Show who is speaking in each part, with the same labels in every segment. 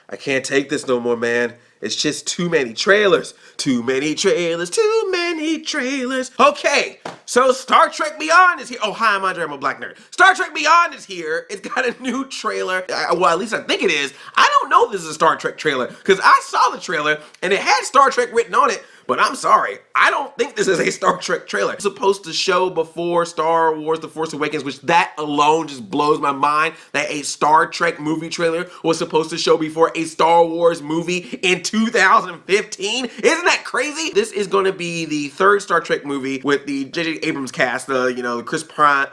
Speaker 1: I can't take this no more, man. It's just too many trailers. Too many trailers. Too many trailers. Okay, so Star Trek Beyond is here. Oh, hi, I'm Andre. I'm a black nerd. Star Trek Beyond is here. It's got a new trailer. Well, at least I think it is. I don't know if this is a Star Trek trailer because I saw the trailer and it had Star Trek written on it. But I'm sorry, I don't think this is a Star Trek trailer. It's supposed to show before Star Wars The Force Awakens, which that alone just blows my mind, that a Star Trek movie trailer was supposed to show before a Star Wars movie in 2015. Isn't that crazy? This is going to be the third Star Trek movie with the J.J. Abrams cast, Chris Prime,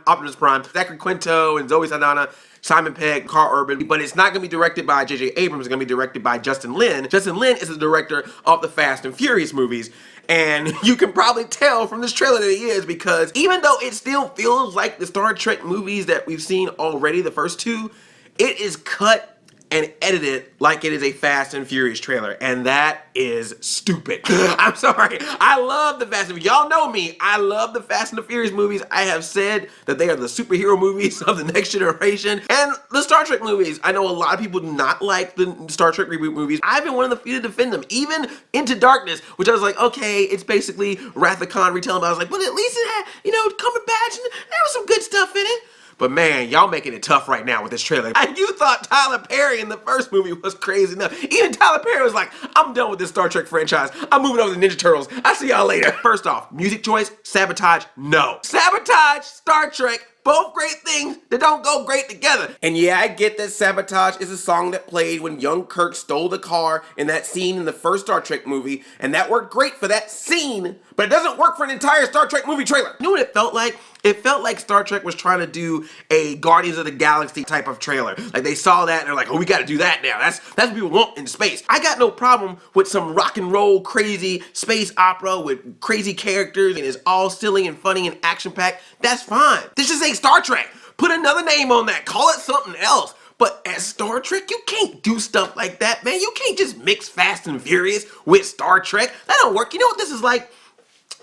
Speaker 1: Optimus Prime, Zachary Quinto, and Zoe Saldana, Simon Pegg, Karl Urban, but it's not going to be directed by J.J. Abrams. It's going to be directed by Justin Lin. Justin Lin is the director of the Fast and Furious movies, and you can probably tell from this trailer that he is, because even though it still feels like the Star Trek movies that we've seen already, the first two, it is cut and edited like it is a Fast and Furious trailer, and that is stupid. I'm sorry. I love the Fast and Furious. Y'all know me. I love the Fast and the Furious movies. I have said that they are the superhero movies of the next generation. And the Star Trek movies, I know a lot of people do not like the Star Trek reboot movies. I've been one of the few to defend them. Even Into Darkness, which I was like, okay, it's basically Wrath of Khan retelling, but I was like, but at least it had, Cumberbatch, and there was some good stuff in it. But man, y'all making it tough right now with this trailer. And you thought Tyler Perry in the first movie was crazy enough. Even Tyler Perry was like, I'm done with this Star Trek franchise. I'm moving over to Ninja Turtles. I'll see y'all later. First off, music choice, Sabotage, no. Sabotage, Star Trek, both great things that don't go great together. And yeah, I get that Sabotage is a song that played when young Kirk stole the car in that scene in the first Star Trek movie, and that worked great for that scene, but it doesn't work for an entire Star Trek movie trailer. You know what it felt like? It felt like Star Trek was trying to do a Guardians of the Galaxy type of trailer. Like they saw that and they're like, oh, we gotta do that now. That's what people want in space. I got no problem with some rock and roll crazy space opera with crazy characters and it's all silly and funny and action packed. That's fine. This just ain't Star Trek. Put another name on that. Call it something else. But as Star Trek, you can't do stuff like that, man. You can't just mix Fast and Furious with Star Trek. That don't work. You know what this is like?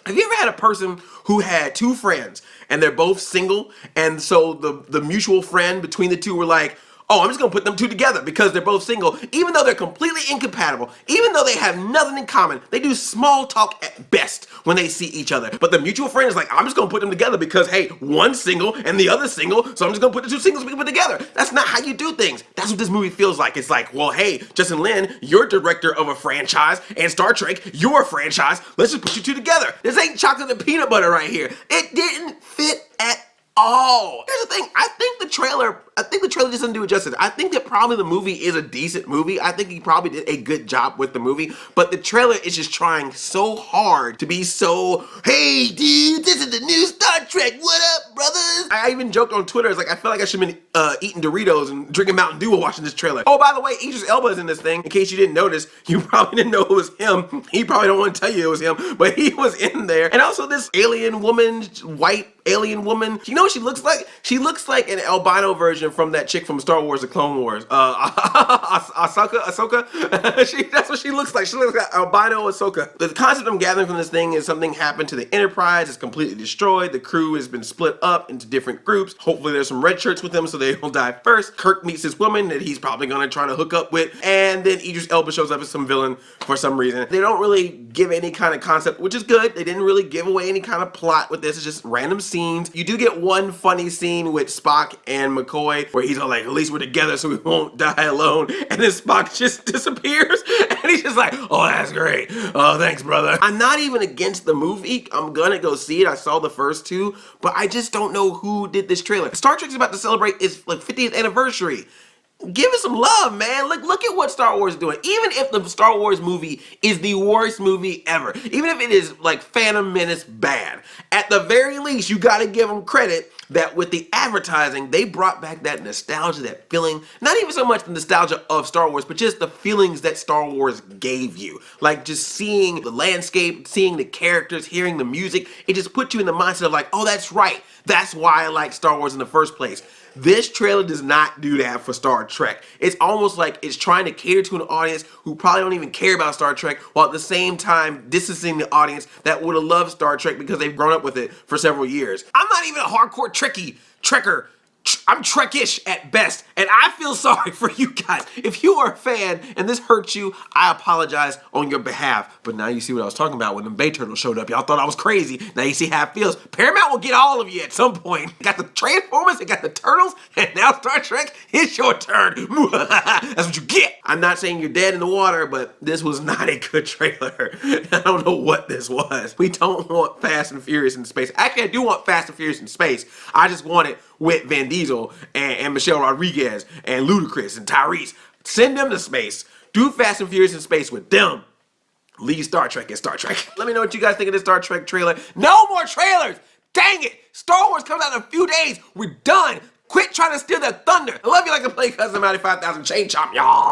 Speaker 1: Have you ever had a person who had two friends and they're both single, and so the mutual friend between the two were like, oh, I'm just gonna put them two together because they're both single, even though they're completely incompatible, even though they have nothing in common. They do small talk at best when they see each other. But the mutual friend is like, I'm just gonna put them together because, hey, one's single and the other's single, so I'm just gonna put the two singles people together. That's not how you do things. That's what this movie feels like. It's like, well, hey, Justin Lin, you're director of a franchise, and Star Trek, you're a franchise. Let's just put you two together. This ain't chocolate and peanut butter right here. It didn't fit at all. Here's the thing, I think the trailer just doesn't do it justice. I think that probably the movie is a decent movie. I think he probably did a good job with the movie, but the trailer is just trying so hard to be so, hey dude, this is the new Star Trek, what up brothers? I even joked on Twitter, it's like, I feel like I should have been eating Doritos and drinking Mountain Dew while watching this trailer. Oh, by the way, Idris Elba is in this thing. In case you didn't notice, you probably didn't know it was him. He probably don't want to tell you it was him, but he was in there. And also this alien woman, white alien woman, you know what she looks like? She looks like an albino version from that chick from Star Wars: The Clone Wars. Ahsoka? That's what she looks like. She looks like albino Ahsoka. The concept I'm gathering from this thing is something happened to the Enterprise. It's completely destroyed. The crew has been split up into different groups. Hopefully there's some red shirts with them so they will die first. Kirk meets this woman that he's probably gonna try to hook up with, and then Idris Elba shows up as some villain for some reason. They don't really give any kind of concept, which is good. They didn't really give away any kind of plot with this. It's just random scenes. You do get one funny scene with Spock and McCoy where he's all like, at least we're together so we won't die alone, and then Spock just disappears and he's just like, oh, that's great, oh, thanks brother. I'm not even against the movie. I'm gonna go see it. I saw the first two, but I just don't know who did this trailer. Star Trek's about to celebrate its like 50th anniversary. Give it some love, man. Look at what Star Wars is doing. Even if the Star Wars movie is the worst movie ever, even if it is like Phantom Menace bad, at the very least, you gotta give them credit that with the advertising, they brought back that nostalgia, that feeling, not even so much the nostalgia of Star Wars, but just the feelings that Star Wars gave you. Like just seeing the landscape, seeing the characters, hearing the music, it just put you in the mindset of like, oh, that's right. That's why I like Star Wars in the first place. This trailer does not do that for Star Trek. It's almost like it's trying to cater to an audience who probably don't even care about Star Trek, while at the same time distancing the audience that would have loved Star Trek because they've grown up with it for several years. I'm not even a hardcore Trekker. I'm Trek-ish at best, and I feel sorry for you guys. If you are a fan and this hurts you, I apologize on your behalf. But now you see what I was talking about when the Bay Turtles showed up. Y'all thought I was crazy. Now you see how it feels. Paramount will get all of you at some point. Got the Transformers, they got the Turtles, and now Star Trek, it's your turn. That's what you get. I'm not saying you're dead in the water, but this was not a good trailer. I don't know what this was. We don't want Fast and Furious in space. Actually, I do want Fast and Furious in space. I just want it with Vin Diesel and Michelle Rodriguez and Ludacris and Tyrese. Send them to space. Do Fast and Furious in space with them. Leave Star Trek in Star Trek. Let me know what you guys think of this Star Trek trailer. No more trailers! Dang it! Star Wars comes out in a few days. We're done. Quit trying to steal that thunder. I love you like a play cousin, Mighty 5000 Chain Chomp, y'all.